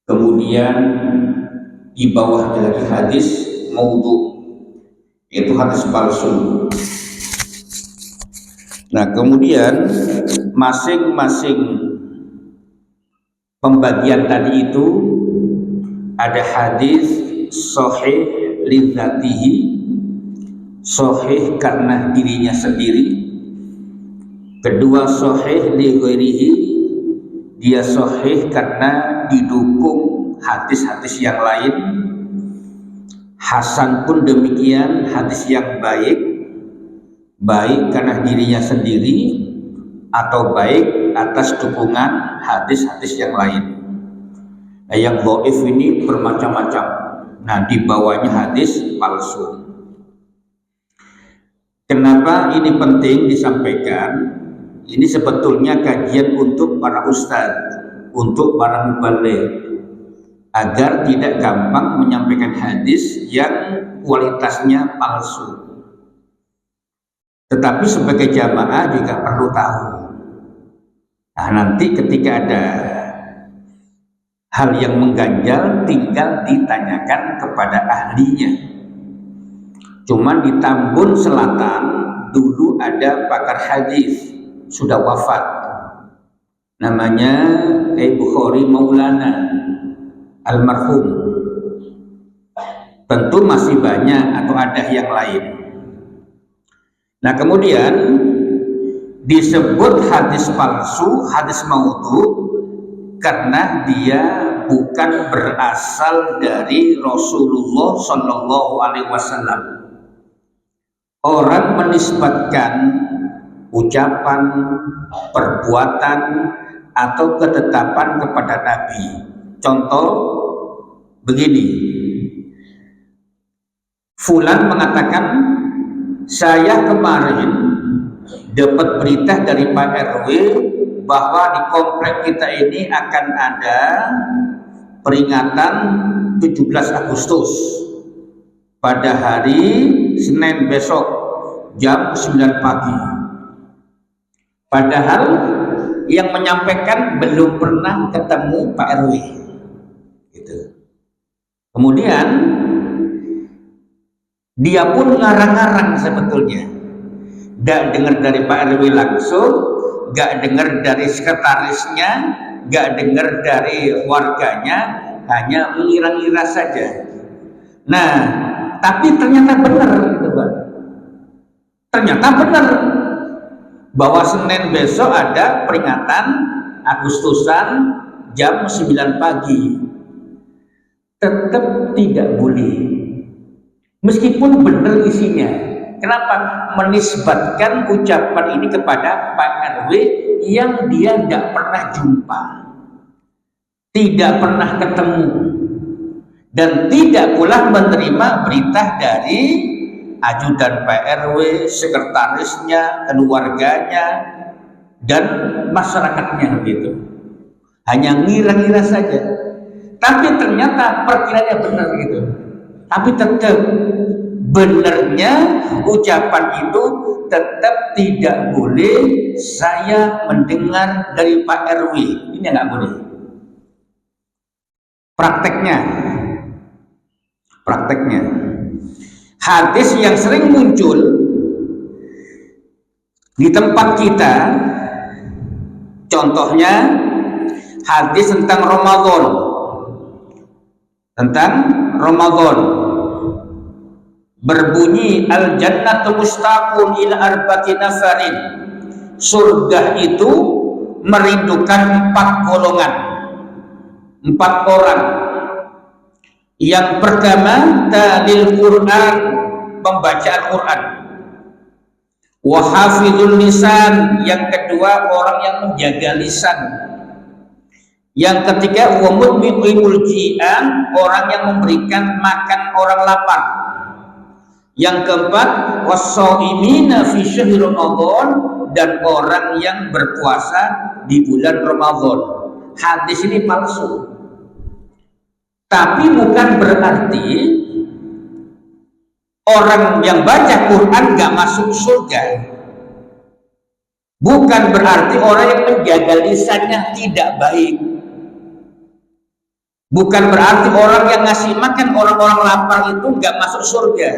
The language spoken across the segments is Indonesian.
Kemudian di bawah lagi hadis maudhu, yaitu hadis palsu. Nah, kemudian masing-masing pembagian tadi itu ada hadis sahih lidzatihi, sahih karena dirinya sendiri. Kedua, sahih li ghairihi, dia sahih karena didukung hadis-hadis yang lain. Hasan pun demikian, hadis yang baik, baik karena dirinya sendiri atau baik atas dukungan hadis-hadis yang lain. Nah, yang dhaif ini bermacam-macam. Nah, di bawahnya hadis palsu. Kenapa ini penting disampaikan? Ini sebetulnya kajian untuk para ustadz, untuk para mubaligh, agar tidak gampang menyampaikan hadis yang kualitasnya palsu. Tetapi sebagai jamaah juga perlu tahu. Nah, nanti ketika ada hal yang mengganjal, tinggal ditanyakan kepada ahlinya. Cuman di Tambun Selatan dulu ada pakar hadis, sudah wafat, namanya Bukhari Maulana almarhum. Tentu masih banyak atau ada yang lain. Nah, kemudian disebut hadis palsu, hadis maudhu, karena dia bukan berasal dari Rasulullah Shallallahu Alaihi Wasallam. Orang menisbatkan ucapan, perbuatan, atau ketetapan kepada Nabi. Contoh begini, Fulan mengatakan, saya kemarin dapat berita dari Pak RW bahwa di komplek kita ini akan ada peringatan 17 Agustus pada hari Senin besok jam 9 pagi. Padahal yang menyampaikan belum pernah ketemu Pak RW. Gitu. Kemudian dia pun ngarang-ngarang sebetulnya. Gak dengar dari Pak RW langsung, gak dengar dari sekretarisnya, gak dengar dari warganya, hanya mengira-ngira saja. Nah, tapi ternyata benar gitu, Pak. Ternyata benar bahwa Senin besok ada peringatan Agustusan jam 9 pagi. Tetap tidak boleh, meskipun benar isinya. Kenapa? Menisbatkan ucapan ini kepada Pak RW yang dia tidak pernah jumpa, tidak pernah ketemu, dan tidak pula menerima berita dari ajudan Pak RW, sekretarisnya, keluarganya, dan masyarakatnya gitu. Hanya ngira-ngira saja. Tapi ternyata perkiraannya benar gitu. Tapi tetap benarnya ucapan itu tetap tidak boleh saya mendengar dari Pak RW. Ini nggak boleh. Prakteknya. Hadis yang sering muncul di tempat kita, contohnya hadis tentang Ramadan, berbunyi al-jannatu mustaqun ila arba'ati nafarin, surga itu merindukan 4 golongan, 4 orang. Yang pertama, talil Quran, membaca Al-Quran. Wa hafizul lisan, yang kedua orang yang menjaga lisan. Yang ketiga, wa mut'imul ji'an, orang yang memberikan makan orang lapar. Yang keempat, was-shaimina fi syahri Ramadan, dan orang yang berpuasa di bulan Ramadan. Hadis ini palsu. Tapi bukan berarti orang yang baca Quran gak masuk surga. Bukan berarti orang yang menjaga lisannya tidak baik. Bukan berarti orang yang ngasih makan orang-orang lapar itu nggak masuk surga.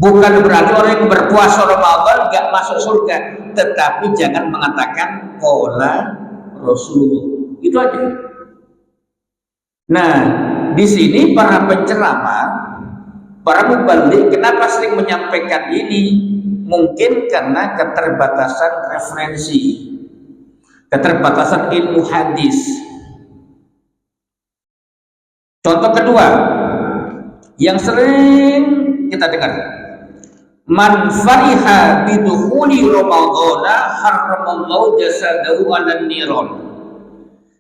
Bukan berarti orang yang berpuasa Ramadan nggak masuk surga. Tetapi jangan mengatakan qala Rasulullah. Itu aja. Nah, di sini para penceramah, para mubalik, kenapa sering menyampaikan ini? Mungkin karena keterbatasan referensi, keterbatasan ilmu hadis. Contoh kedua yang sering kita dengar, man fariha bidukhuli ramadhana harramallahu jasadahu 'alan niran.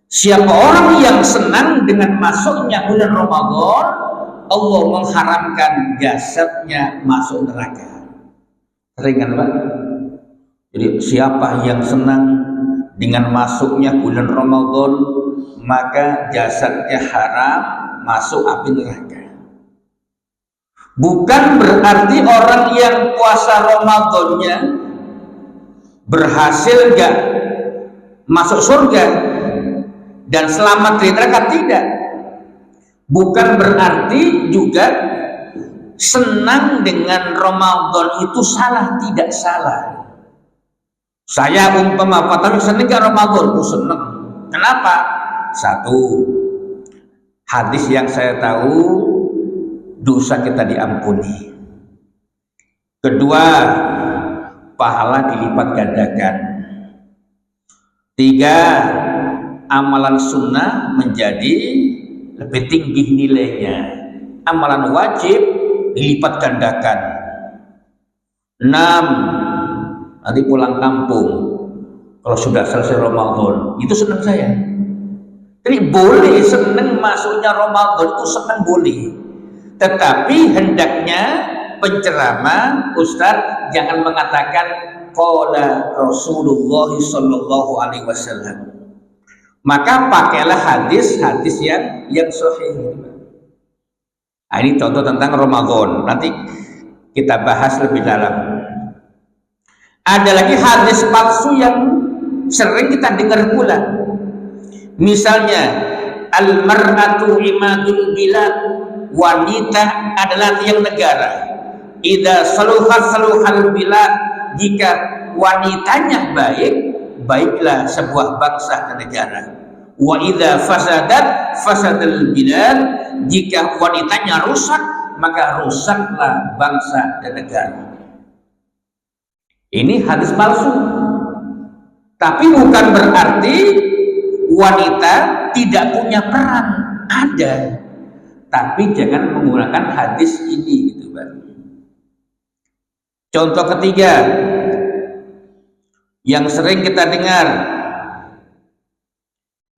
Siapa orang yang senang dengan masuknya bulan Ramadan, Allah mengharamkan jasadnya masuk neraka. Sering kan, Pak? Jadi siapa yang senang dengan masuknya bulan Ramadan, maka jasadnya haram masuk api neraka. Bukan berarti orang yang puasa Ramadannya berhasil gak masuk surga dan selamat dari neraka, tidak. Bukan berarti juga senang dengan Ramadan itu salah, tidak salah. Saya umpama tapi senang gak Ramadan? Aku senang. Kenapa? Satu, hadis yang saya tahu, dosa kita diampuni. Kedua, pahala dilipat gandakan. Tiga, amalan sunnah menjadi lebih tinggi nilainya. Amalan wajib dilipat gandakan. 6, nanti pulang kampung kalau sudah selesai Ramadan, itu senang saya. Jadi boleh senang masuknya Ramadan, itu senang boleh. Tetapi hendaknya penceramah, ustaz, jangan mengatakan qala Rasulullah sallallahu alaihi wasallam. Maka pakailah hadis-hadis yang sahih. Nah, ini contoh tentang Ramadan. Nanti kita bahas lebih dalam. Ada lagi hadis palsu yang sering kita dengar pula. Misalnya, al-mar'atu imadul bilad, wanita adalah tiang negara. Idza saluhat saluhal bilad, jika wanitanya baik, baiklah sebuah bangsa dan negara. Wa idza fasadat fasadal bilad, jika wanitanya rusak, maka rusaklah bangsa dan negara. Ini hadis palsu. Tapi bukan berarti wanita tidak punya peran, ada. Tapi jangan menggunakan hadis ini, gitu, Pak. Contoh ketiga yang sering kita dengar,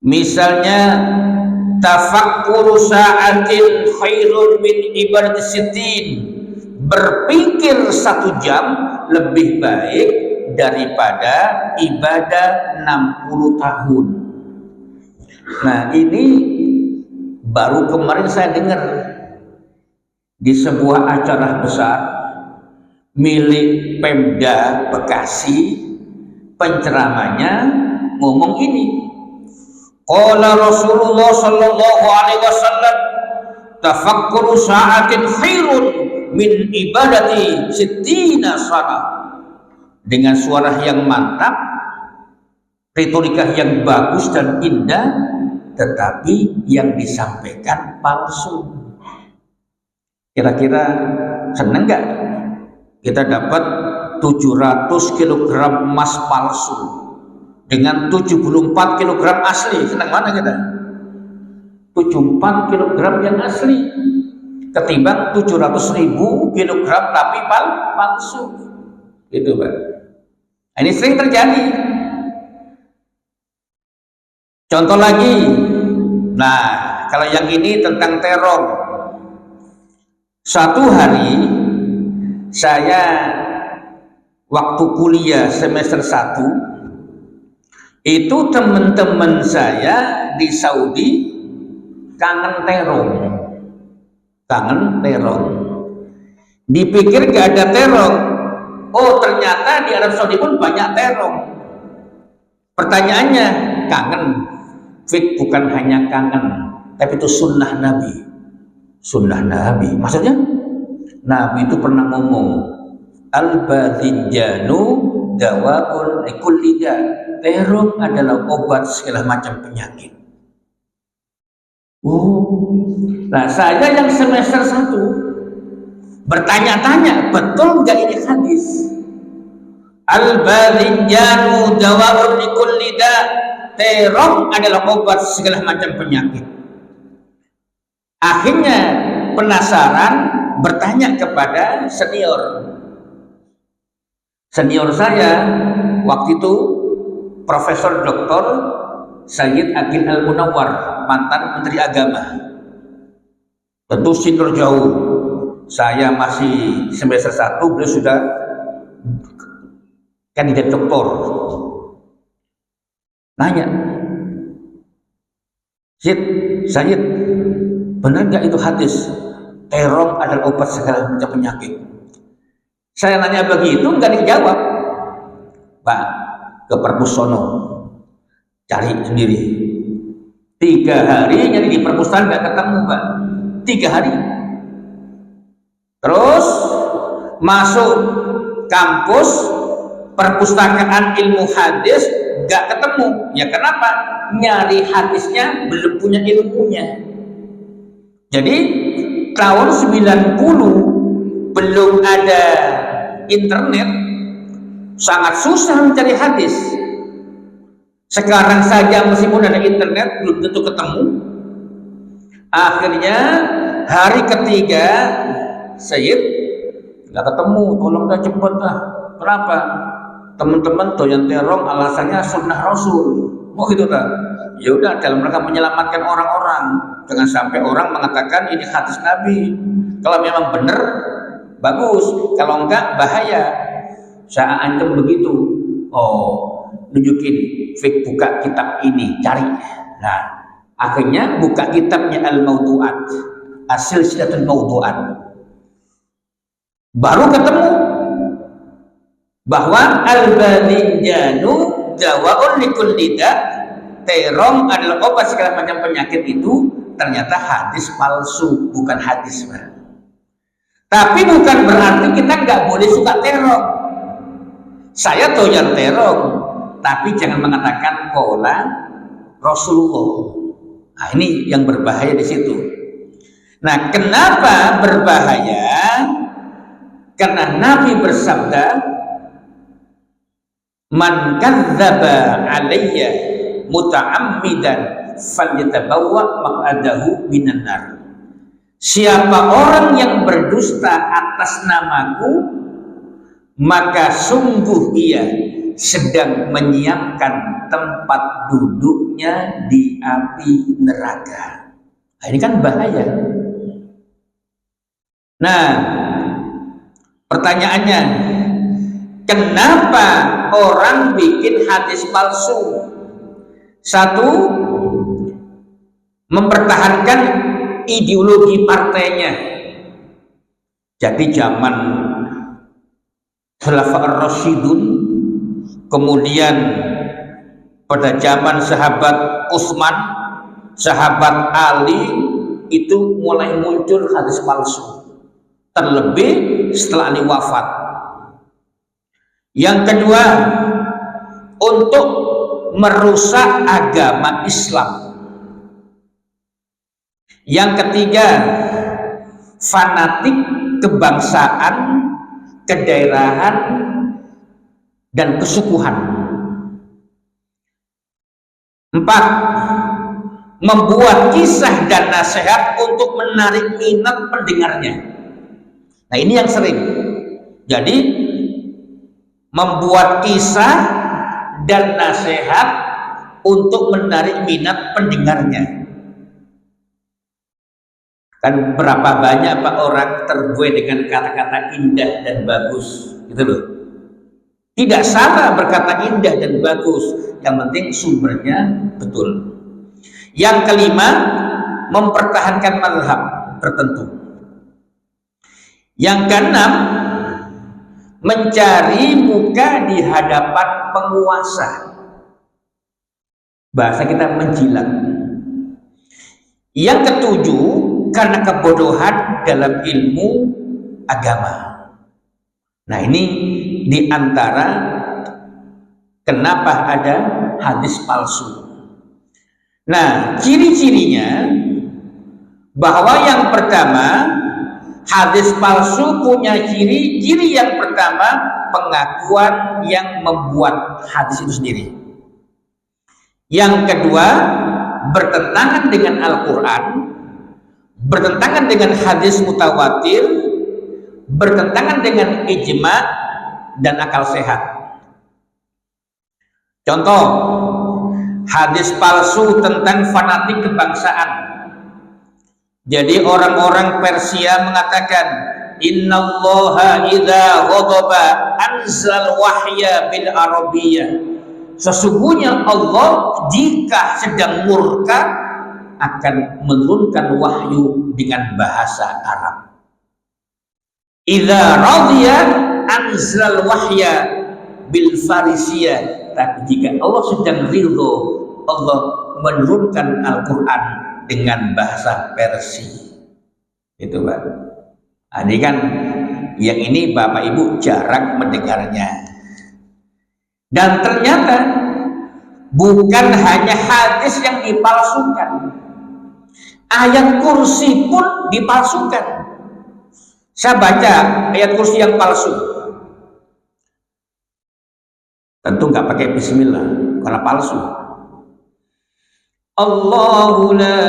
misalnya tafakkuru sa'atin khairun min ibadati sittin, berpikir 1 jam lebih baik daripada ibadah 60 tahun. Nah, ini baru kemarin saya dengar di sebuah acara besar milik Pemda Bekasi, penceramanya ngomong ini, qala Rasulullah sallallahu alaihi wasallam tafakkuru sa'atin khairun min ibadati sittina sana, dengan suara yang mantap, retorika yang bagus dan indah, tetapi yang disampaikan palsu. Kira-kira seneng nggak kita dapat 700 kg emas palsu dengan 74 kg asli? Senang mana kita? 74 kg yang asli ketimbang 700.000 kg tapi palsu. Itu, Pak. Ini sering terjadi. Contoh lagi, nah kalau yang ini tentang teror. Satu hari saya waktu kuliah semester 1, itu teman-teman saya di Saudi kangen teror. Dipikir gak ada teror, oh ternyata di Arab Saudi pun banyak teror. Pertanyaannya, kangen? Fit, bukan hanya kangen, tapi itu sunnah Nabi. Sunnah Nabi, maksudnya Nabi itu pernah ngomong, al-badhinjanu dawaun likulli da. Terong adalah obat segala macam penyakit. Nah saya yang semester 1 bertanya-tanya, betul nggak ini hadis? Al-badhinjanu dawaun likulli da. Terong adalah obat segala macam penyakit. Akhirnya penasaran, bertanya kepada senior saya waktu itu, Profesor Dr. Sayyid Aqil Al-Munawwar, mantan Menteri Agama. Tentu senior jauh. Saya masih semester 1, beliau sudah kandidat doktor. Nanya, Sayyid, benar nggak itu hadis? Terong adalah obat segala macam penyakit. Saya nanya begitu, nggak dijawab. Pak, ke Perpusono, cari sendiri. 3 hari nyari di perpustakaan nggak ketemu, Pak. 3 hari. Terus masuk kampus perpustakaan ilmu hadis, nggak ketemu. Ya kenapa? Nyari hadisnya belum punya ilmunya. Jadi tahun 90 belum ada internet, sangat susah mencari hadis. Sekarang saja meskipun ada internet belum tentu ketemu. Akhirnya hari ketiga, Sayyid nggak ketemu, tolong dah cepet dah. Kenapa? Teman-teman doyan terong alasannya sunnah Rasul. Oh gitu dah. Ya udah, dalam rangka menyelamatkan orang-orang, jangan sampai orang mengatakan ini hadis Nabi. Kalau memang benar bagus, kalau enggak bahaya. Saya ancam begitu. Oh, nunjukin, fik buka kitab ini, cari. Nah, akhirnya buka kitabnya Al-Mawdu'at, As-Silsilatul Mawdu'at. Baru ketemu bahwa al-badhinjanu dawaun likulli da. Terong adalah obat segala macam penyakit, itu ternyata hadis palsu, bukan hadis, Pak. Tapi bukan berarti kita nggak boleh suka terong. Saya doyan terong, tapi jangan mengatakan qala Rasulullah. Nah, ini yang berbahaya di situ. Nah, kenapa berbahaya? Karena Nabi bersabda, man kadzdzaba alayya muta'ammidan falyatabawwa maq'adahu minan nar. Siapa orang yang berdusta atas namaku, maka sungguh ia sedang menyiapkan tempat duduknya di api neraka. Nah, ini kan bahaya. Nah, pertanyaannya, kenapa orang bikin hadis palsu? Satu, mempertahankan ideologi partainya. Jadi zaman Khulafaur Rasyidun, kemudian pada zaman sahabat Utsman, sahabat Ali, itu mulai muncul hadis palsu. Terlebih setelah Ali wafat. Yang kedua, untuk merusak agama Islam. Yang ketiga, fanatik kebangsaan, kedaerahan, dan kesukuhan. 4, membuat kisah dan nasihat untuk menarik minat pendengarnya. Nah, ini yang sering. Jadi membuat kisah dan nasihat untuk menarik minat pendengarnya. Kan berapa banyak Pak orang terbuai dengan kata-kata indah dan bagus, gitu loh. Tidak salah berkata indah dan bagus, yang penting sumbernya betul. Yang kelima, mempertahankan mazhab tertentu. Yang keenam, mencari muka di hadapan penguasa. Bahasa kita menjilat. Yang ketujuh, karena kebodohan dalam ilmu agama. Nah, ini diantara kenapa ada hadis palsu. Nah, ciri-cirinya bahwa yang pertama, hadis palsu punya ciri yang pertama, pengakuan yang membuat hadis itu sendiri. Yang kedua, bertentangan dengan Al-Quran, bertentangan dengan hadis mutawatir, bertentangan dengan ijma dan akal sehat. Contoh, hadis palsu tentang fanatik kebangsaan. Jadi orang-orang Persia mengatakan, innallaha idza ghadaba anzal wahya bil arabiyyah. Sesungguhnya Allah jika sedang murka akan menurunkan wahyu dengan bahasa Arab. Idza radiya anzal wahya bil farisiyah. Tapi jika Allah sedang ridho, Allah menurunkan Al-Quran dengan bahasa Persia. Itu Pak. Ini kan yang ini Bapak Ibu jarang mendengarnya. Dan ternyata bukan hanya hadis yang dipalsukan, ayat kursi pun dipalsukan. Saya baca ayat kursi yang palsu. Tentu nggak pakai bismillah karena palsu. Allahu la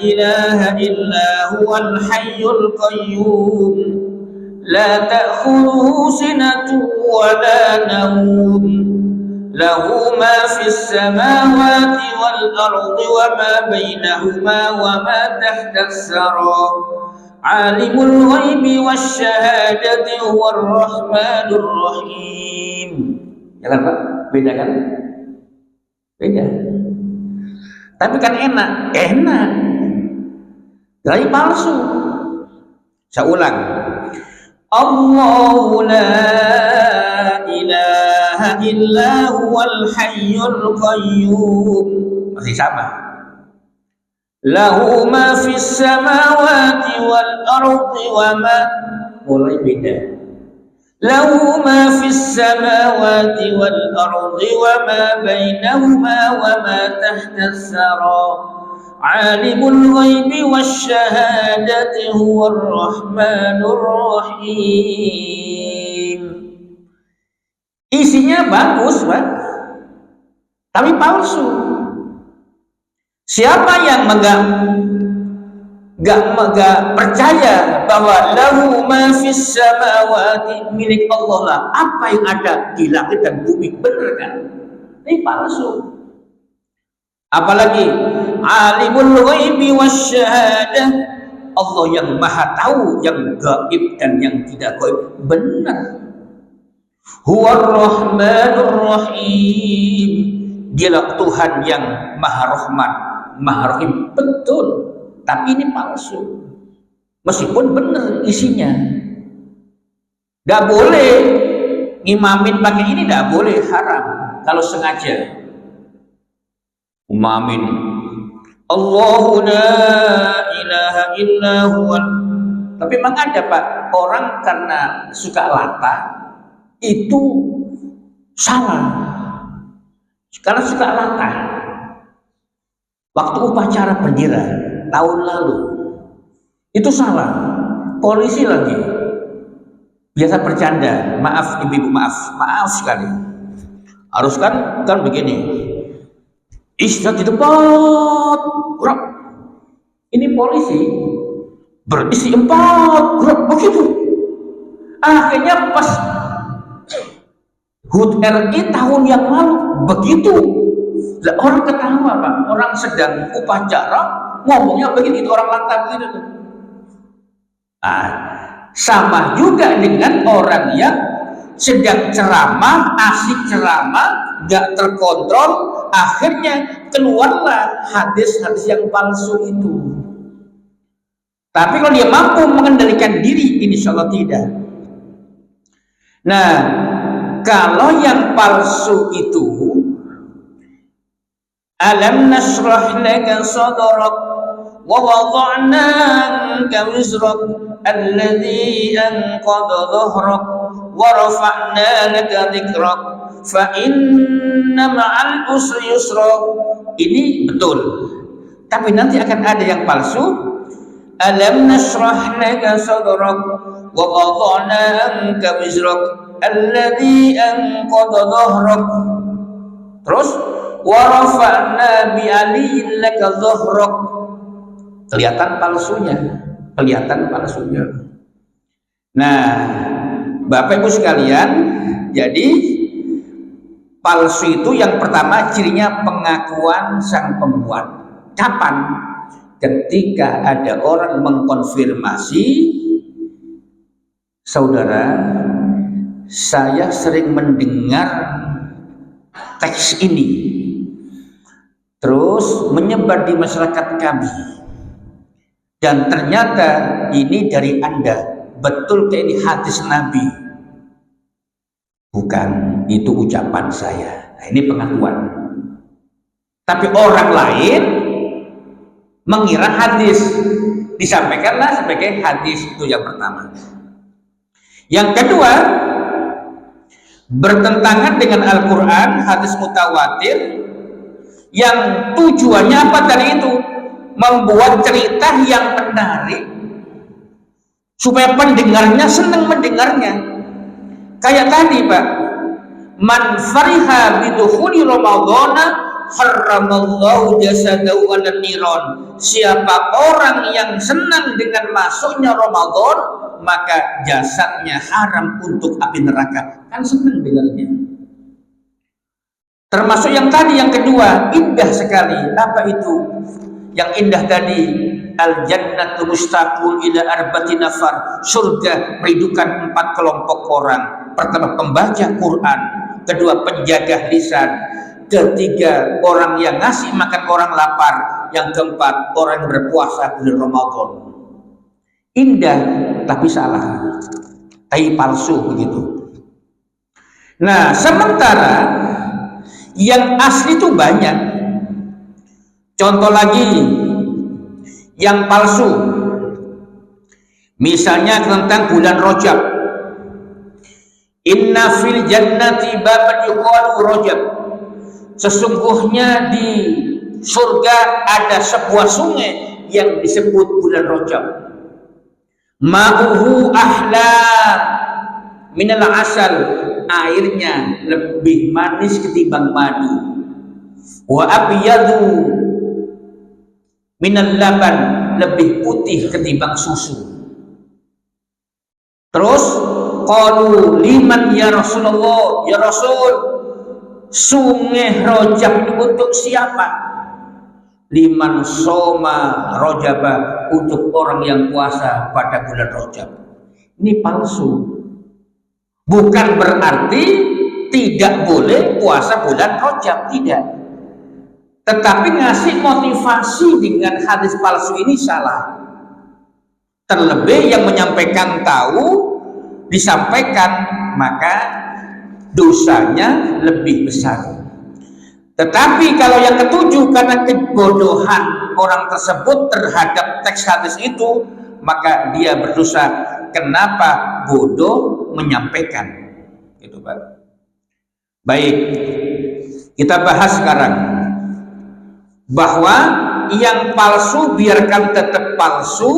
ilaha illa huwal hayyul qayyum la ta'khudhuhu sinatun wa la nawm lahu ma fis samawati wal ardi wa ma bainahuma wa ma tahta as-sara alimul ghaibi wasyahadati huwar rahmanur rahim. Ya kan Pak? Beda kan? Beda. Tapi kan enak. Tapi palsu. Saya ulang. Allahu la ilaha illa huwal hayyul qayyum. Masih sama. Lahu ma fis samawati wal ardi wa ma, mulai beda. Lahu ma fis samawati wal ardi wa ma bainahuma wa ma tahta as-sara alimul ghaibi wasyahadati huwar rahmanur rahim. Isinya bagus Pak, tapi palsu. Siapa yang enggak percaya bahwa lahu ma fis samawati, milik Allah lah apa yang ada di langit dan bumi, benar kan? Ini palsu. Apalagi alimul ghaibi wasyahadah, Allah yang maha tahu yang gaib dan yang tidak gaib, benar. Huwar rahmanur rahim, dialah Tuhan yang maha rahmat maha rahim, betul. Tapi ini palsu, meskipun benar isinya. Gak boleh ngimamin pakai ini, gak boleh, haram kalau sengaja. Umamin Allahu la ilaha illa huwa. Tapi memang ada Pak, orang karena suka latah itu salah. Karena suka latah. Waktu upacara bendera tahun lalu itu salah, polisi lagi biasa bercanda, maaf ibu-ibu, maaf sekali, harus kan begini, istirahat di tempat gerak. Ini polisi berisi 4 gerak begitu. Akhirnya pas HUT RI tahun yang lalu begitu, orang ketawa Pak, orang sedang upacara ngomongnya begini, itu orang lantar begitu tuh. Sama juga dengan orang yang sedang ceramah, asik ceramah, gak terkontrol, akhirnya keluarlah hadis-hadis yang palsu itu. Tapi kalau dia mampu mengendalikan diri, insya Allah tidak. Nah, kalau yang palsu itu Alam nashrah laka sadrak wa wada'na anka wizrak alladhi anqadha dhahrak wa rafa'na laka dhikrak fa inna ma'al usri yusra. Ini betul, tapi nanti akan ada yang palsu. Alam nashrah laka sadrak wa wada'na anka wizrak alladhi anqadha dhahrak, terus wa rafa'na bi aliyyin laka dhahrak. Kelihatan palsunya. Nah, Bapak Ibu sekalian, jadi palsu itu yang pertama cirinya pengakuan sang pembuat. Kapan? Ketika ada orang mengkonfirmasi, saudara, saya sering mendengar teks ini, terus menyebar di masyarakat kami, dan ternyata ini dari Anda. Betul kayak ini hadis Nabi? Bukan, itu ucapan saya. Nah, ini pengakuan. Tapi orang lain mengira hadis, disampaikanlah sebagai hadis. Itu yang pertama. Yang kedua, bertentangan dengan Al-Quran, hadis mutawatir, yang tujuannya apa tadi itu? Membuat cerita yang menarik supaya pendengarnya senang mendengarnya. Kayak tadi, Pak, man fariha bidukhuli ramadhana haramallahu jasadahu 'alan niran. Siapa orang yang senang dengan masuknya Ramadan, maka jasadnya haram untuk api neraka. Kan senang dengarnya. Termasuk yang tadi, yang kedua, indah sekali. Apa itu yang indah tadi? Al jannatu mustaqul ila arba'ati nafar. Surga merindukan 4 kelompok orang. Pertama, pembaca Quran. Kedua, penjaga lisan. Ketiga, orang yang ngasih makan orang lapar. Yang keempat, orang yang berpuasa bulan Ramadan. Indah tapi salah, tapi palsu begitu. Nah, sementara yang asli itu banyak. Contoh lagi yang palsu, misalnya tentang bulan Rajab. Inna fil jannati baban yuqalu Rajab. Sesungguhnya di surga ada sebuah sungai yang disebut bulan Rajab. Ma'uhu ahla minal asal. Airnya lebih manis ketimbang madu. Wa abyadu minal laban. Lebih putih ketimbang susu. Terus qalu liman ya Rasulullah, ya Rasul, sungai Rajab itu untuk siapa? Liman soma rojaba, untuk orang yang puasa pada bulan Rajab. Ini palsu. Bukan berarti tidak boleh puasa bulan Rajab, tidak. Tetapi ngasih motivasi dengan hadis palsu ini salah. Terlebih yang menyampaikan tahu, disampaikan, maka dosanya lebih besar. Tetapi kalau yang ketujuh, karena kebodohan orang tersebut terhadap teks hadis itu, maka dia berdosa. Kenapa? Bodoh menyampaikan. Gitu, Pak. Baik, kita bahas sekarang bahwa yang palsu biarkan tetap palsu,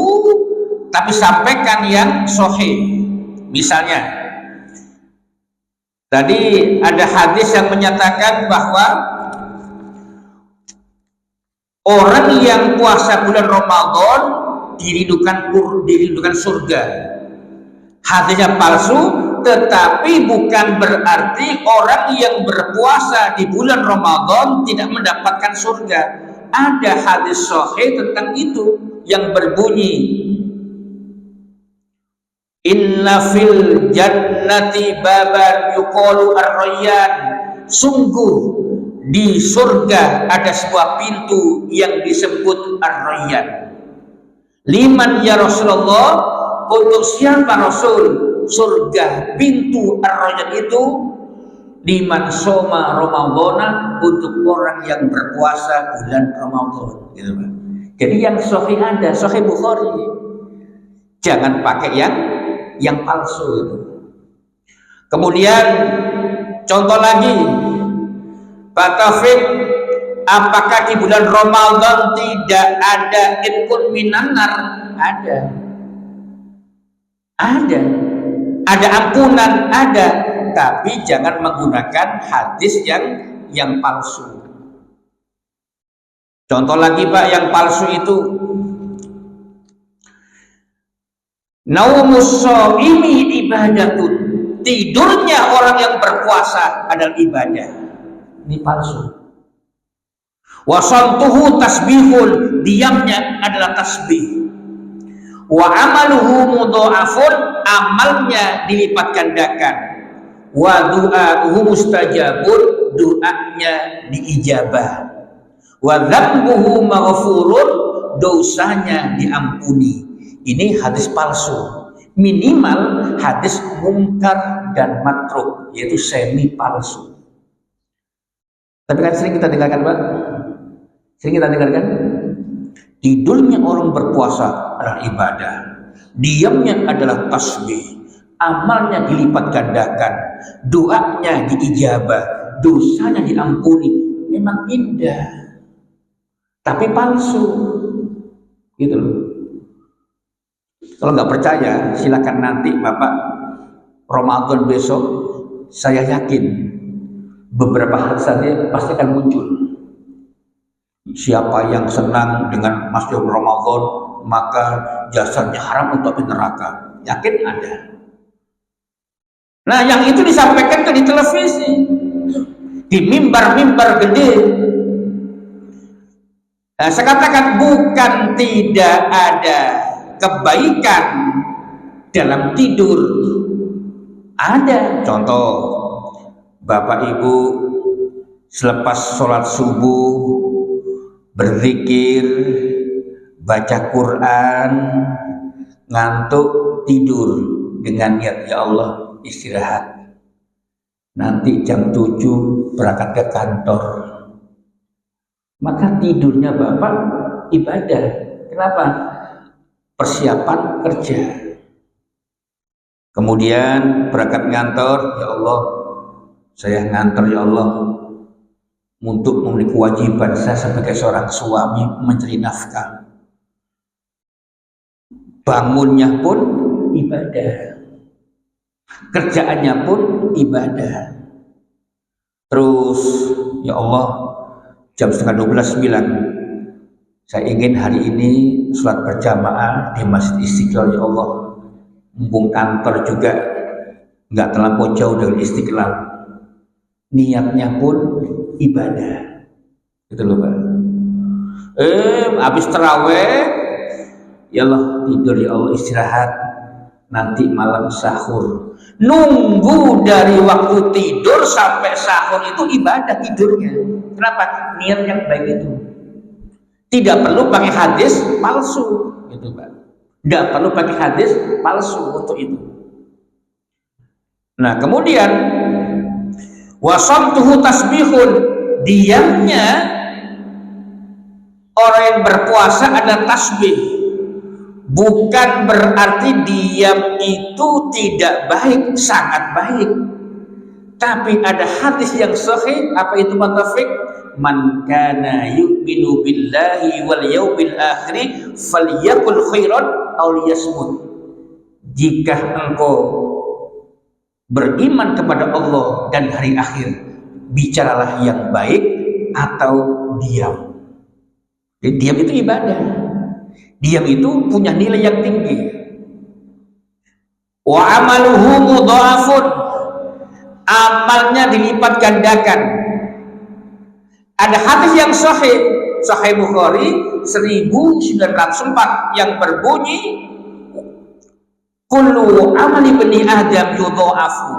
tapi sampaikan yang sahih. Misalnya, tadi ada hadis yang menyatakan bahwa orang yang puasa bulan Ramadan dirindukan surga. Hadisnya palsu, tetapi bukan berarti orang yang berpuasa di bulan Ramadan tidak mendapatkan surga. Ada hadis sahih tentang itu yang berbunyi, inna fil jannati baban yuqalu ar-rayyan. Sungguh di surga ada sebuah pintu yang disebut ar-rayyan. Liman ya Rasulullah, untuk siapa Rasul surga pintu ar-rayyan itu? liman soma Ramadhana, untuk orang yang berpuasa bulan Ramadan, gitu Pak. Jadi yang sahih ada, sahih Bukhari. Jangan pakai yang palsu itu. Kemudian contoh lagi, Pak Taufik, apakah di bulan Ramadan tidak ada itqun minan nar? Ada ampunan, ada, tapi jangan menggunakan hadis yang palsu. Contoh lagi Pak, yang palsu itu, naumus shaimi ibadatun, tidurnya orang yang berpuasa adalah ibadah. Ini palsu. Wa shamtuhu tasbihun, diamnya adalah tasbih. Wa amaluhu mudha'afun, amalnya dilipat gandakan. Wa du'a'uhu mustajabun, doanya diijabah. Wa dzambuhu maghfurun, dosanya diampuni. Ini hadis palsu. Minimal hadis mungkar dan matruk, yaitu semi palsu. Tapi kan sering kita dengarkan Pak, tidurnya orang berpuasa adalah ibadah, diamnya adalah tasbih, amalnya dilipat gandakan, doanya diijabah, dosanya diampuni. Memang indah, tapi palsu, gitu loh. Kalau nggak percaya, silakan nanti Bapak Ramadan besok, saya yakin beberapa hadisnya pasti akan muncul. Siapa yang senang dengan masuk Ramadan, maka jasadnya haram untuk api neraka. Yakin ada. Nah, yang itu disampaikan di televisi, di mimbar-mimbar gede. Nah, saya katakan bukan tidak ada kebaikan dalam tidur. Ada. Contoh, Bapak Ibu selepas sholat subuh berzikir, baca Quran, ngantuk, tidur dengan niat, ya Allah istirahat, nanti jam 7 berangkat ke kantor. Maka tidurnya Bapak ibadah. Kenapa? Persiapan kerja. Kemudian berangkat ngantor, ya Allah saya ngantor ya Allah untuk memenuhi kewajiban saya sebagai seorang suami mencari nafkah. Bangunnya pun ibadah, kerjaannya pun ibadah. Terus ya Allah jam 11:30 saya ingin hari ini sholat berjamaah di Masjid Istiqlal, ya Allah. Mumpung kantor juga nggak terlampau jauh dari Istiqlal, niatnya pun ibadah, gitu loh Pak. Habis terawih, ya Allah tidur, ya Allah istirahat, nanti malam sahur. Nunggu dari waktu tidur sampai sahur itu ibadah tidurnya. Kenapa? Niat yang baik itu. Tidak perlu pakai hadis palsu, gitu Pak. Tidak perlu pakai hadis palsu untuk itu. Nah, kemudian wasamtuhu tasbihun, diamnya orang yang berpuasa ada tasbih. Bukan berarti diam itu tidak baik, sangat baik. Tapi ada hadis yang sahih, apa itu Pak Taufik? Man kana yu'minu billahi wal yawmil akhir falyakul khairan aw liyasmut. Jika engkau beriman kepada Allah dan hari akhir, bicaralah yang baik atau diam. Jadi diam itu ibadah. Diam itu punya nilai yang tinggi. Wa amaluhu mudha'afun, amalnya dilipat gandakan. Ada hadis yang sahih, Sahih Bukhari 1904 yang berbunyi kullu amali bani Adam yudha'afu,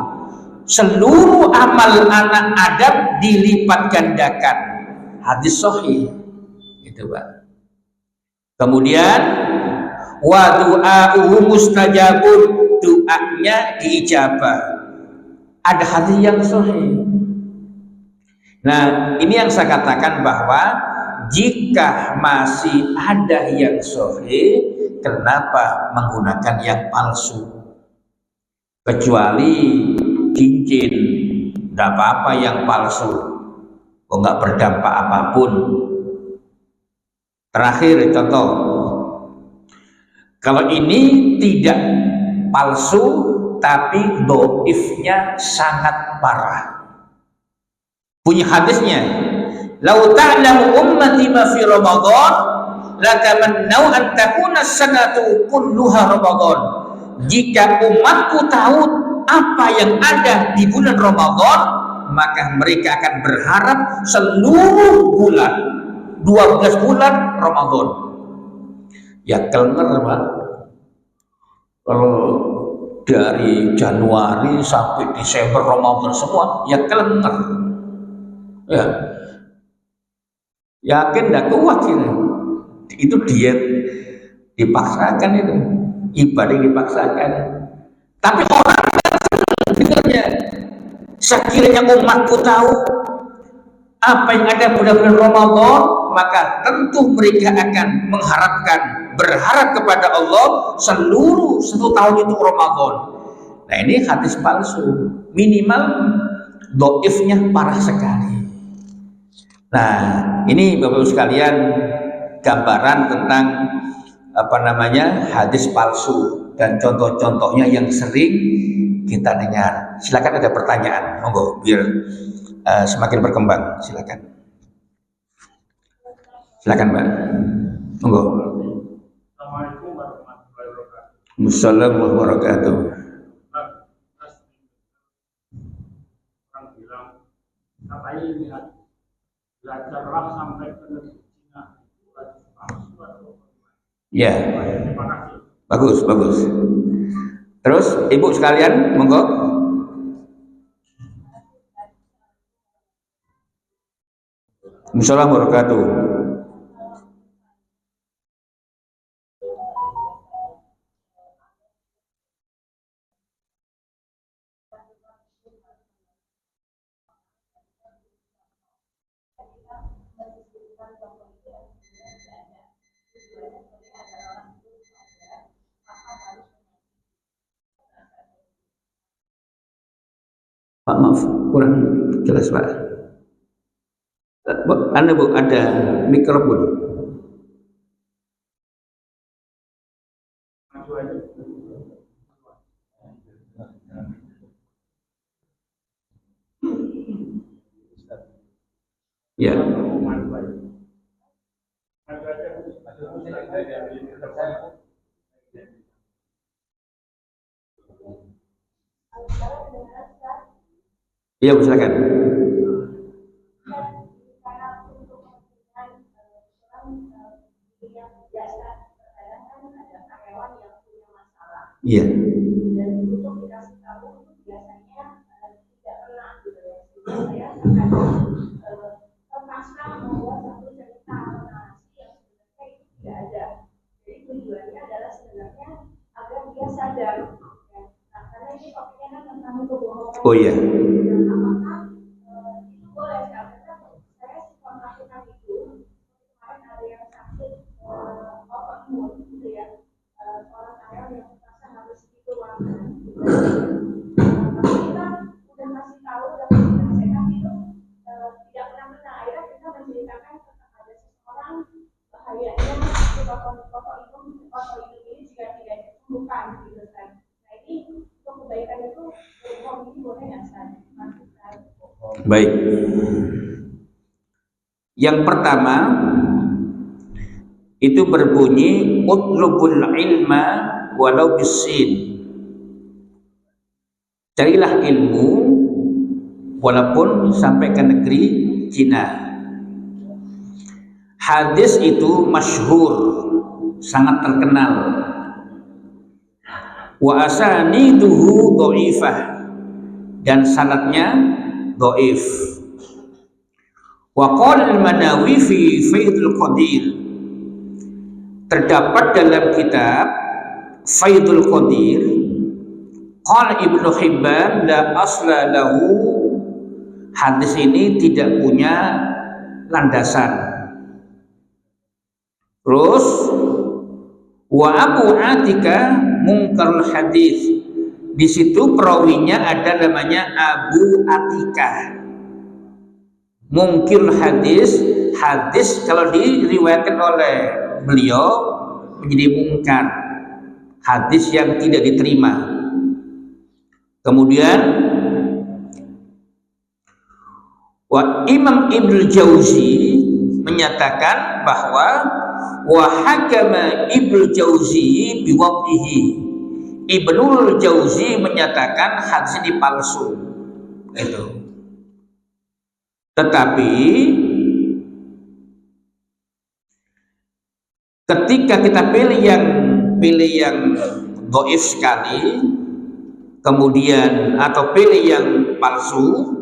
seluruh amal anak Adam dilipat gandakan. Hadis sahih itu Pak. Kemudian wa du'a'uhu mustajabun, doanya diijabah. Ada hadis yang sahih Nah, ini yang saya katakan bahwa jika masih ada yang sahih, kenapa menggunakan yang palsu? Kecuali cincin, tidak apa-apa yang palsu, kok nggak berdampak apapun. Terakhir contoh, kalau ini tidak palsu tapi dhaifnya sangat parah. Punya hadisnya, "Lau ta'lamu ummati ma fi Ramadan, la tamannau an takuna sanatu kulluha Ramadan." Jika umatku tahu apa yang ada di bulan Ramadan, maka mereka akan berharap seluruh bulan 12 bulan Ramadan. Ya kelenger, Pak. Kalau dari Januari sampai Desember Ramadan semua, ya kelenger. Ya, yakin tidak kuat ini. Itu diet dipaksakan, itu ibadah dipaksakan. Tapi orang dengarnya, sekiranya umatku tahu apa yang ada pada bulan Ramadan, maka tentu mereka akan berharap kepada Allah seluruh 1 tahun itu Ramadan. Nah, ini hadis palsu, minimal dhaifnya parah sekali. Nah, ini Bapak Ibu sekalian gambaran tentang hadis palsu dan contoh-contohnya yang sering kita dengar. Silakan ada pertanyaan, monggo biar semakin berkembang. Silakan Mbak, monggo. Assalamualaikum warahmatullahi wabarakatuh. Assalamualaikum warahmatullahi wabarakatuh. Orang bilang katanya ini belajarlah sampai ke negeri Cina. Ya, Terima kasih. bagus. Terus ibu sekalian, monggo. Assalamualaikum warahmatullahi wabarakatuh. Pak, maaf, kurang jelas, Pak. Anda Bu, ada mikrofon. Ya. Iya, silakan. Iya. Dan untuk dikasih tahu biasanya tidak pernah gitu ya. Saya terpaksa membuat satu cerita narasi yang sebenarnya itu tidak ada. Jadi tujuannya adalah sebenarnya agar dia sadar. Nah, karena ini topiknya kan tentang kebohongan. Oh iya. Dan apakah itu boleh? Karena saya suka melakukan itu. Kemarin ada yang sakit autoimun gitu ya. Orang kaya yang harus itu tapi kita udah kasih tahu, udah kasih nasihat itu tidak pernah akhirnya kita menceritakan kepada seseorang bahayanya foto ini jika tidak disembuhkan gitu kan. Nah ini untuk kebaikan itu ini boleh nggak San? Baik. Yang pertama itu berbunyi utlubul ilma walau bisin. Carilah ilmu walaupun sampai ke negeri Cina. Hadis itu masyhur, sangat terkenal. Wa asaniduhu dhaifah, dan sanadnya dhaif. Wa qala al-Manawi fi Faidul Qadir, terdapat dalam kitab Faidul Qadir, qala Ibnu Hibban la asla lahu hadis ini tidak punya landasan. Terus wa Abu Atika mungkarul hadis. Di situ perawinya ada namanya Abu Atika. Mungkir hadis, hadis kalau diriwayatkan oleh beliau menjadi mungkar, hadis yang tidak diterima. Kemudian Imam Ibnu Jauzi menyatakan bahwa wa hakama Ibnu Jauzi biwadhihi. Ibnul Jauzi menyatakan hadis ini palsu. Itu. Tetapi ketika kita pilih yang dhaif sekali, kemudian atau pilih yang palsu,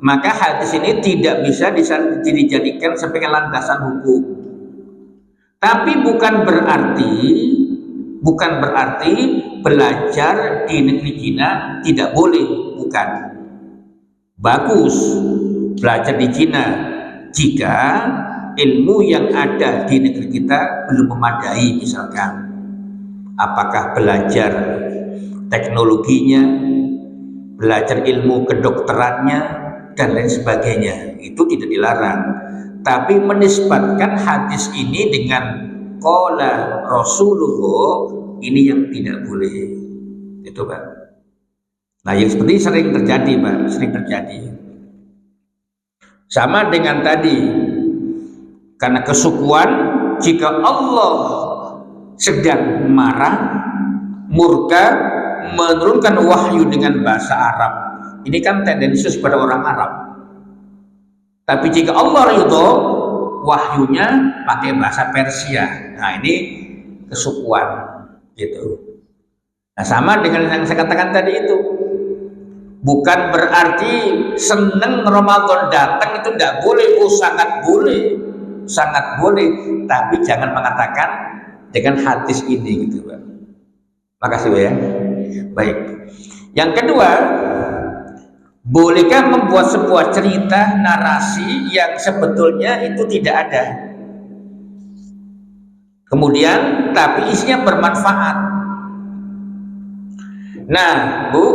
maka hadis ini tidak bisa dijadikan sebagai landasan hukum. Tapi bukan berarti belajar di negeri Cina tidak boleh, bukan. Bagus belajar di Cina jika ilmu yang ada di negeri kita belum memadai, misalkan apakah belajar teknologinya, belajar ilmu kedokterannya dan lain sebagainya, itu tidak dilarang. Tapi menisbatkan hadis ini dengan qala Rasulullah, ini yang tidak boleh. Itu Pak. Nah yang seperti ini sering terjadi Pak, sering terjadi. Sama dengan tadi, karena kesukuan, jika Allah sedang marah, murka, menurunkan wahyu dengan bahasa Arab, ini kan tendensius pada orang Arab. Tapi jika Allah ridho, wahyunya pakai bahasa Persia. Nah ini kesukuan gitu. Nah sama dengan yang saya katakan tadi itu, bukan berarti seneng Ramadan datang itu tidak boleh. Oh sangat boleh, tapi jangan mengatakan dengan hadis ini gitu Pak. Makasih Pak ya. Baik. Yang kedua, bolehkah membuat sebuah cerita narasi yang sebetulnya itu tidak ada, kemudian tapi isinya bermanfaat? Nah Bu,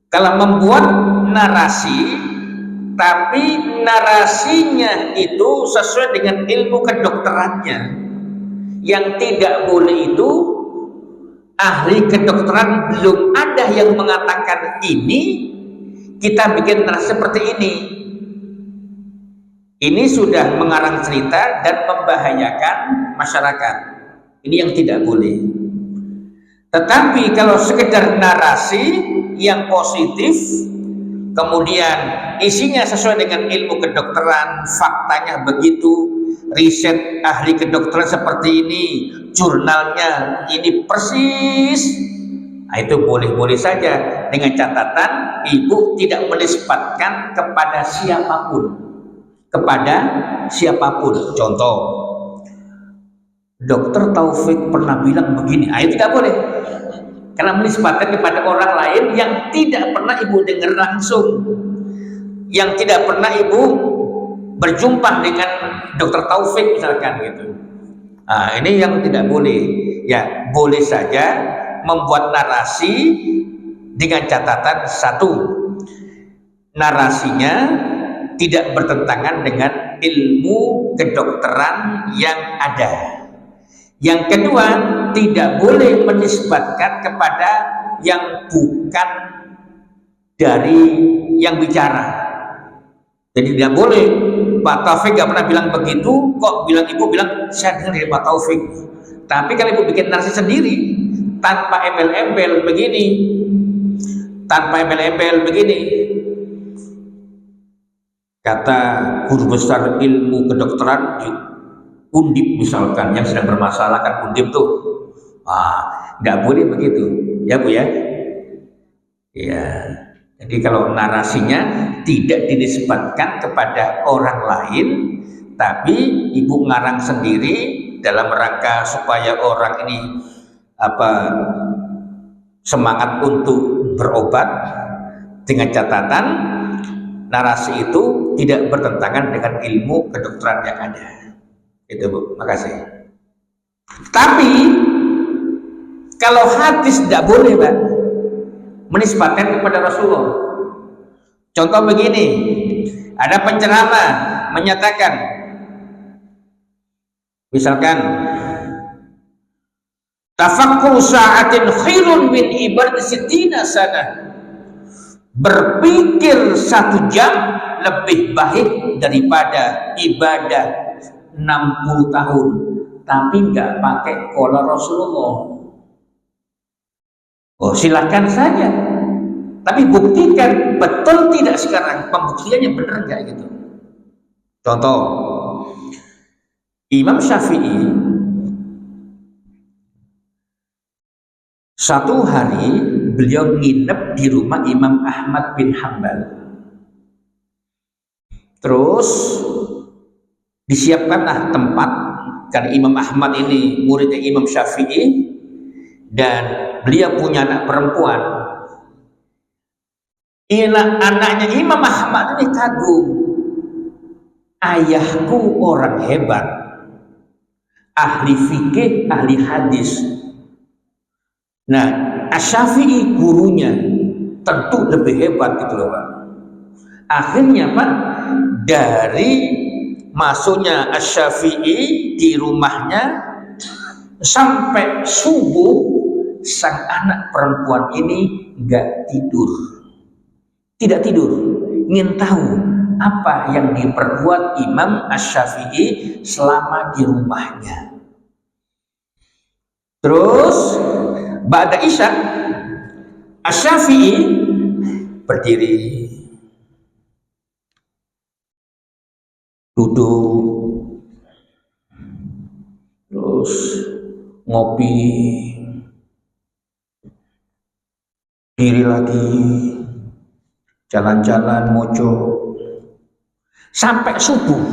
kalau membuat narasi tapi narasinya itu sesuai dengan ilmu kedokterannya, yang tidak boleh itu ahli kedokteran belum ada yang mengatakan ini, kita bikin narasi seperti ini. Ini sudah mengarang cerita dan membahayakan masyarakat. Ini yang tidak boleh. Tetapi kalau sekedar narasi yang positif, kemudian isinya sesuai dengan ilmu kedokteran, faktanya begitu, riset ahli kedokteran seperti ini, jurnalnya ini persis, nah itu boleh-boleh saja, dengan catatan ibu tidak menisbatkan kepada siapapun. Contoh, Dokter Taufik pernah bilang begini, itu tidak boleh, karena menisbatkan kepada orang lain yang tidak pernah ibu dengar langsung, yang tidak pernah ibu berjumpa dengan Dokter Taufik misalkan gitu. Nah, ini yang tidak boleh. Ya, boleh saja membuat narasi dengan catatan satu, narasinya tidak bertentangan dengan ilmu kedokteran yang ada. Yang kedua, tidak boleh menisbatkan kepada yang bukan dari yang bicara. Jadi tidak boleh, Pak Taufik gak pernah bilang begitu, kok ibu bilang saya dengar dari Pak Taufik. Tapi kalau ibu bikin narasi sendiri tanpa embel-embel begini, kata guru besar ilmu kedokteran Undip misalkan, yang sedang bermasalah kan Undip tuh, nggak boleh begitu ya Bu ya. Ya, jadi kalau narasinya tidak dinisbatkan kepada orang lain, tapi ibu ngarang sendiri dalam rangka supaya orang ini semangat untuk berobat, dengan catatan narasi itu tidak bertentangan dengan ilmu kedokteran yang ada. Itu Bu, makasih. Tapi kalau hadis tidak boleh Pak menisbatkan kepada Rasulullah. Contoh begini, ada penceramah menyatakan, misalkan, tafakkur sa'atin khairun min ibadah sittina sana. Berpikir 1 jam lebih baik daripada ibadah 60 tahun. Tapi nggak pakai qala Rasulullah. Oh silakan saja. Tapi buktikan betul tidak sekarang. Pembuktiannya benar nggak gitu. Contoh, Imam Syafi'i satu hari beliau nginep di rumah Imam Ahmad bin Hanbal. Terus disiapkanlah tempat, karena Imam Ahmad ini muridnya Imam Syafi'i dan beliau punya anak perempuan. Anaknya Imam Ahmad ini kagum, ayahku orang hebat, ahli fikih, ahli hadis. Nah, Asy-Syafi'i gurunya tentu lebih hebat gitu loh Pak. Akhirnya Pak, dari masuknya Asy-Syafi'i di rumahnya sampai subuh, sang anak perempuan ini nggak tidur, tidak tidur, ingin tahu apa yang diperbuat Imam Asy-Syafi'i selama di rumahnya. Terus ba'da Isya, Asy-Syafi'i berdiri, duduk, terus ngopi, diri lagi, jalan-jalan mojok sampai subuh.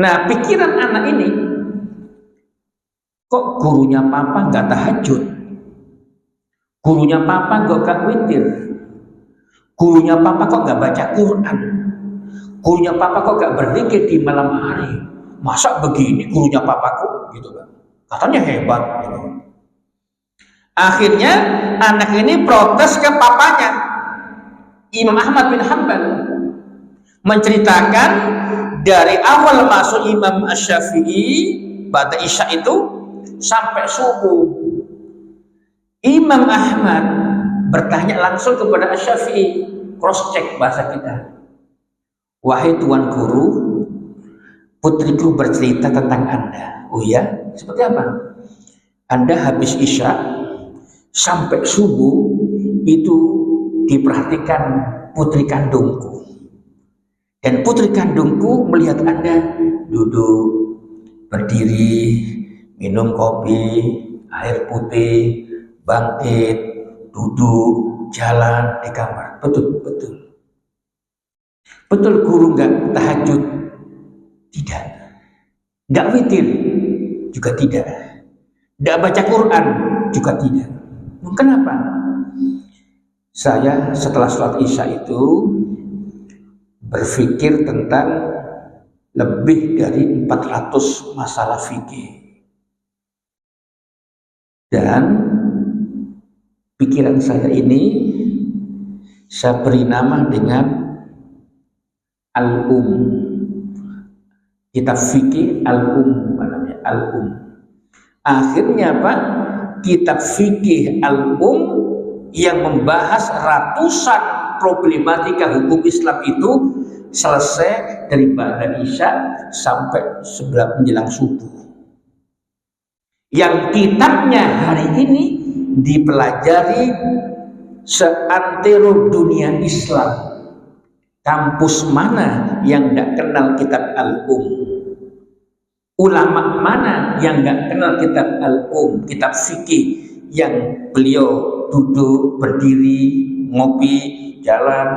Nah, pikiran anak ini, kok gurunya papa nggak tahajud, gurunya papa nggak witir, gurunya papa kok nggak baca Quran, gurunya papa kok nggak berzikir di malam hari, masa begini gurunya papaku gitu kan, katanya hebat gitu. Akhirnya anak ini protes ke papanya Imam Ahmad bin Hanbal, menceritakan dari awal masuk Imam Asy-Syafi'i ba'da Isya itu sampai subuh. Imam Ahmad bertanya langsung kepada Asy-Syafi'i, cross check bahasa kita. Wahai tuan guru, putriku bercerita tentang Anda. Oh ya, seperti apa? Anda habis Isya sampai subuh itu diperhatikan putri kandungku. Dan putri kandungku melihat Anda duduk, berdiri, minum kopi, air putih, bangkit, duduk, jalan di kamar. Betul, betul. Betul guru nggak tahajud? Tidak. Nggak witir? Juga tidak. Nggak baca Quran? Juga tidak. Kenapa? Saya setelah sholat Isya itu berpikir tentang lebih dari 400 masalah fikih. Dan pikiran saya ini saya beri nama dengan Al-Um, kitab fikih Al-Um, namanya Al-Um. Akhirnya Pak, kitab fikih Al-Um yang membahas ratusan problematika hukum Islam itu selesai dari ba'da Isya sampai sebelah menjelang subuh. Yang kitabnya hari ini dipelajari seantero dunia Islam. Kampus mana yang tidak kenal kitab Al-Um? Ulama mana yang tidak kenal kitab Al-Um, kitab fikih yang beliau duduk, berdiri, ngopi, jalan,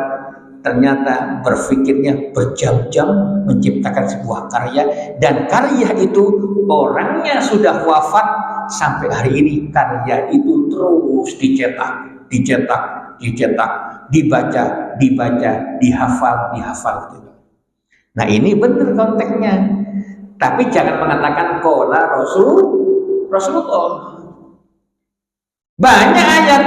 ternyata berpikirnya berjam-jam menciptakan sebuah karya, dan karya itu orangnya sudah wafat, sampai hari ini karya itu terus dicetak, dibaca, dihafal gitu. Nah ini benar konteksnya. Tapi jangan mengatakan qala Rasulullah. Banyak ayat.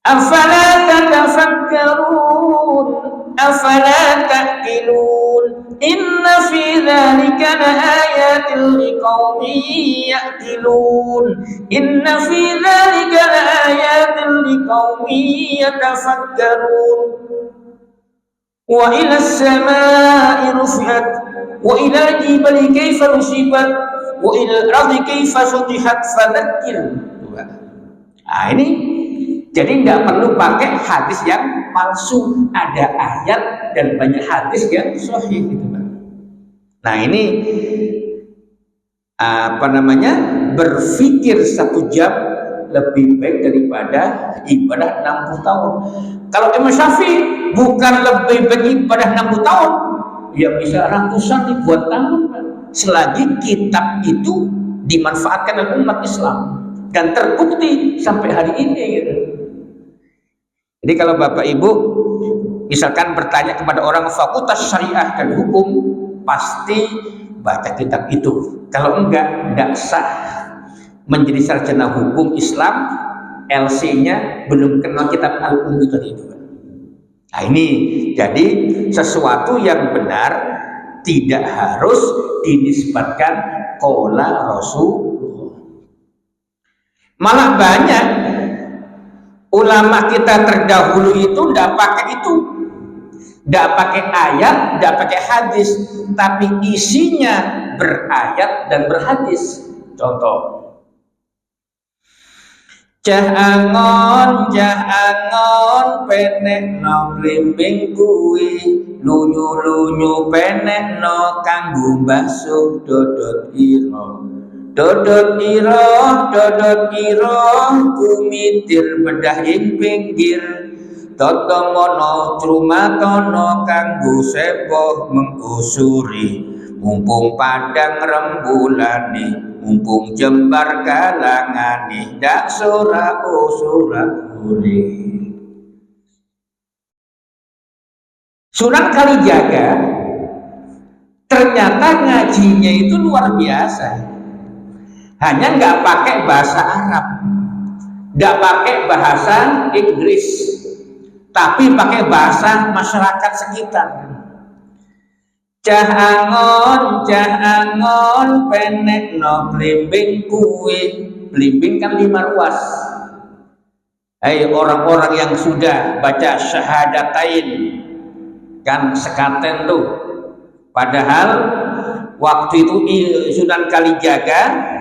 Afala tatafakkarun, afala ta'qilun, inna fi dzalika laayatin liqaumin ya'qilun, inna fi dzalika laayatin liqaumin yatafakkarun. Wa ila as-samaa'i rufi'at, wa ila al-jibali kaifa nusibat, wa ila al-ardi kaifa sutihat, fadzakir. Nah ini jadi nggak perlu pakai hadis yang palsu, ada ayat dan banyak hadis yang sahih gitu Pak. Nah ini berpikir 1 jam lebih baik daripada ibadah 60 tahun. Kalau Imam Syafi'i bukan lebih baik ibadah 60 tahun, ya bisa ratusan ribuan tahun Pak. Selagi kitab itu dimanfaatkan oleh umat Islam dan terbukti sampai hari ini gitu. Jadi kalau Bapak Ibu misalkan bertanya kepada orang fakultas syariah dan hukum, pasti baca kitab itu. Kalau enggak sah menjadi sarjana hukum Islam, LC-nya belum kenal kitab al-um itu tadi. Nah ini jadi sesuatu yang benar tidak harus dinisbatkan qala Rasulullah. Malah banyak ulama kita terdahulu itu tidak pakai itu, tidak pakai ayat, tidak pakai hadis, tapi isinya berayat dan berhadis. Contoh, cah angon penek no blimbing kuwi, lunyu penek no kanggo basuh dodot ira kumitir bedah ing pinggir, toto mono trumatono kanggo seboh mengkusuri, mumpung padang rembulane, mumpung jembar galangane, dak sora ure. Sunan Kalijaga ternyata ngajinya itu luar biasa. Hanya nggak pakai bahasa Arab, nggak pakai bahasa Inggris, tapi pakai bahasa masyarakat sekitar. Cah angon penek no blimbing kuwi, blimbing kan 5 ruas. Hai orang-orang yang sudah baca syahadatain, kan sekaten tuh. Padahal waktu itu Sunan Kalijaga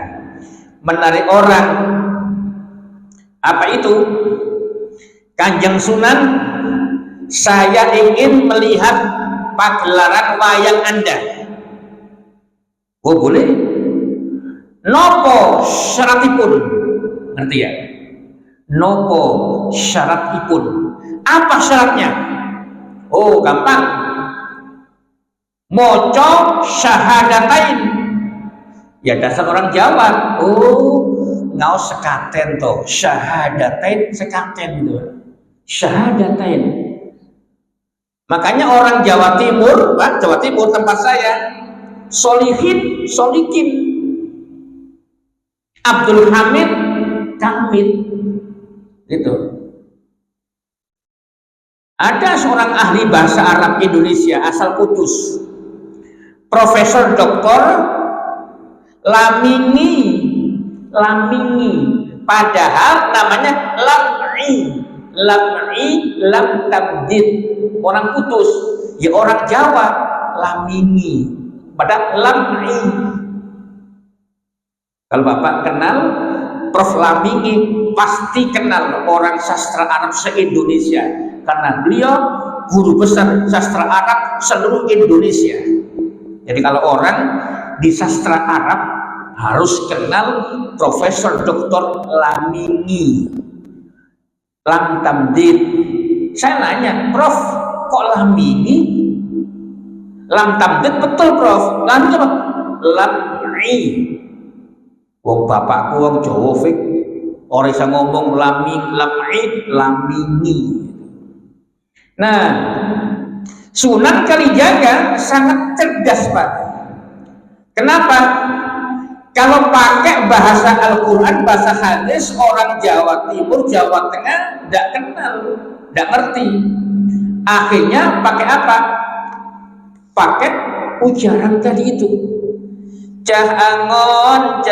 menarik orang. Apa itu? Kanjeng Sunan, saya ingin melihat pagelaran wayang Anda. Oh boleh. Nopo syaratipun? Ngerti ya? Nopo syaratipun? Apa syaratnya? Oh gampang. Moco syahadatain. Ya dasar orang Jawa. Oh, ngau sekaten toh, syahadatain sekaten itu. Syahadatain. Makanya orang Jawa Timur, Pak, Jawa Timur tempat saya, Solihin, Solikin, Abdul Hamid, Kamid, gitu. Ada seorang ahli bahasa Arab Indonesia asal Kudus, Profesor Dr. Lamini, padahal namanya Lam'i, lam tabdid, orang Kudus, ya orang Jawa, Lamini, padahal Lam'i. Kalau Bapak kenal Prof. Lamini, pasti kenal orang sastra Arab se-Indonesia, karena beliau guru besar sastra Arab seluruh Indonesia. Jadi kalau orang di sastra Arab harus kenal Profesor Dr. Lamini, lam tamdid. Saya nanya, Prof, kok Lamini? Lam tamdid betul Prof. Lamini apa? Lam'i. Wong bapakku wong Jawa fik. Orang bisa ngomong lamini. Nah, Sunan Kalijaga sangat cerdas, Pak. Kenapa? Kalau pakai bahasa Al-Quran, bahasa hadis, orang Jawa Timur, Jawa Tengah tidak kenal, tidak ngerti. Akhirnya pakai apa? Pakai ujaran tadi itu. Cah angon,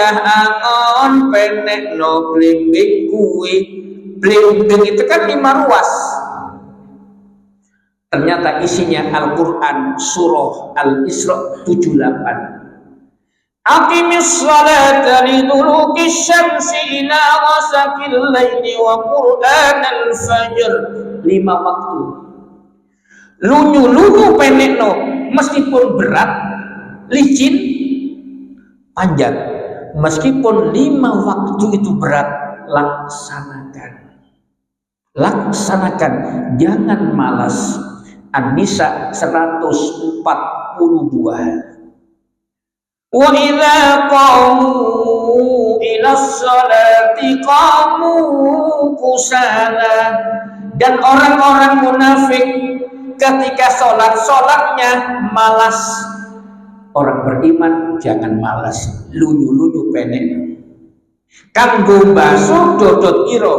penek no blimbing kuwi. Blimbing itu kan 5 ruas. Ternyata isinya Al-Quran surah Al-Isra 78. Aqimis salata liduluki syamsi ila ghasaqil laili wa qur'anal fajr. 5 waktu. Lunyu penekno meskipun berat, licin, panjang. Meskipun 5 waktu itu berat, laksanakan, jangan malas. An-Nisa 142. Wa idza qamu ila sholati qamu kusala. Dan orang-orang munafik ketika sholatnya malas. Orang beriman jangan malas, lunyu pendek. Kanggo basuh dodot iro,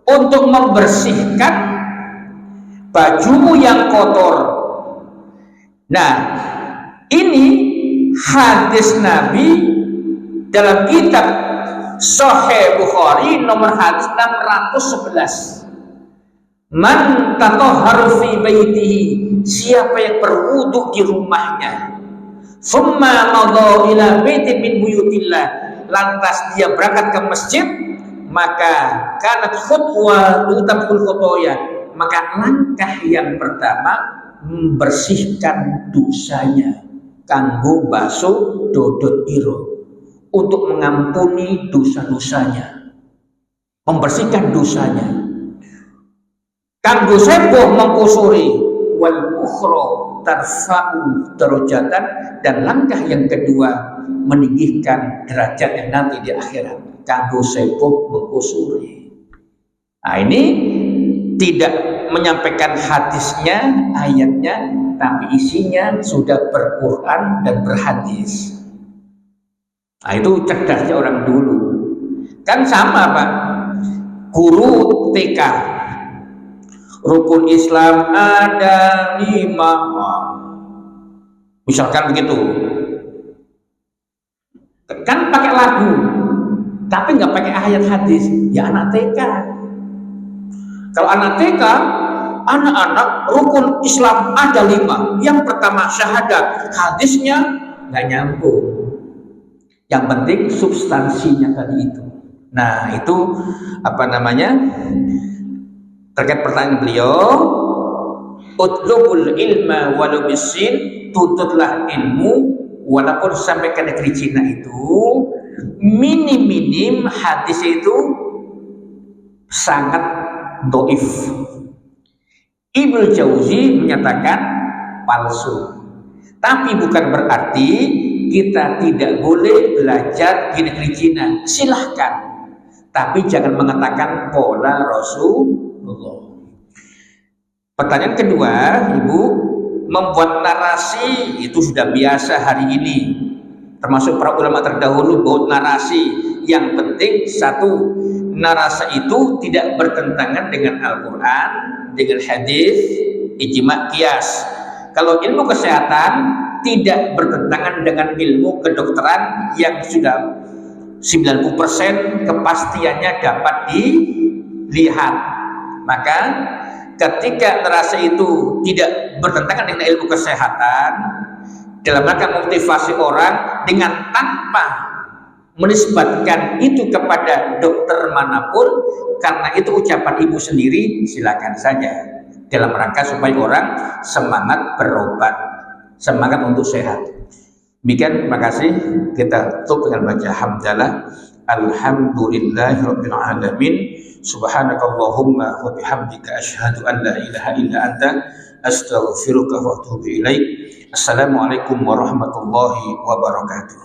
untuk membersihkan bajumu yang kotor. Nah, ini hadis Nabi dalam kitab Sahih Bukhari nomor hadis 611. Man tatahharu fi baitihi, siapa yang berwudu di rumahnya, summa madha ila baitin min buyutillah, lantas dia berangkat ke masjid, maka kanat khutwa tutabul khotoya, maka langkah yang pertama membersihkan dosanya. Kanggo basuh dodot iro, untuk mengampuni dosa-dosanya, membersihkan dosanya. Kanggo seboh mengkusuri, wal ukhra tarfa'u darajatan, dan langkah yang kedua meninggikan derajatnya nanti di akhirat. Kanggo seboh mengkusuri. Nah, ini tidak menyampaikan hadisnya, ayatnya, tapi isinya sudah berquran dan berhadis. Nah, itu cerdasnya orang dulu. Kan sama, Pak. Guru TK, rukun Islam ada 5. Misalkan begitu. Kan pakai lagu, tapi nggak pakai ayat hadis. Ya anak TK. Kalau anak TK, anak-anak rukun Islam ada 5. Yang pertama syahadat, hadisnya nggak nyambung. Yang penting substansinya tadi itu. Nah, itu terkait pertanyaan beliau, utlubul ilma walau bisin, tuntutlah ilmu walaupun sampai ke negeri Cina itu. Minim hadis itu sangat doif. Ibnu Jauzi menyatakan palsu. Tapi bukan berarti kita tidak boleh belajar di negeri Cina. Silahkan, tapi jangan mengatakan qala Rasulullah. Pertanyaan kedua, Ibu, membuat narasi itu sudah biasa hari ini. Termasuk para ulama terdahulu buat narasi. Yang penting satu, narasi itu tidak bertentangan dengan Al-Quran, dengan hadis, ijma' qiyas. Kalau ilmu kesehatan tidak bertentangan dengan ilmu kedokteran yang sudah 90% kepastiannya dapat dilihat. Maka ketika narasi itu tidak bertentangan dengan ilmu kesehatan, dalam rangka motivasi orang dengan tanpa menisbatkan itu kepada dokter manapun, karena itu ucapan ibu sendiri, silakan saja, dalam rangka supaya orang semangat berobat, semangat untuk sehat. Demikian, terima kasih. Kita tutup dengan baca hamdalah. Alhamdulillahirabbil alamin. Subhanakallahumma wa bihamdika asyhadu an la ilaha illa anta astaghfiruka wa atubu ilaik. Assalamualaikum warahmatullahi wabarakatuh.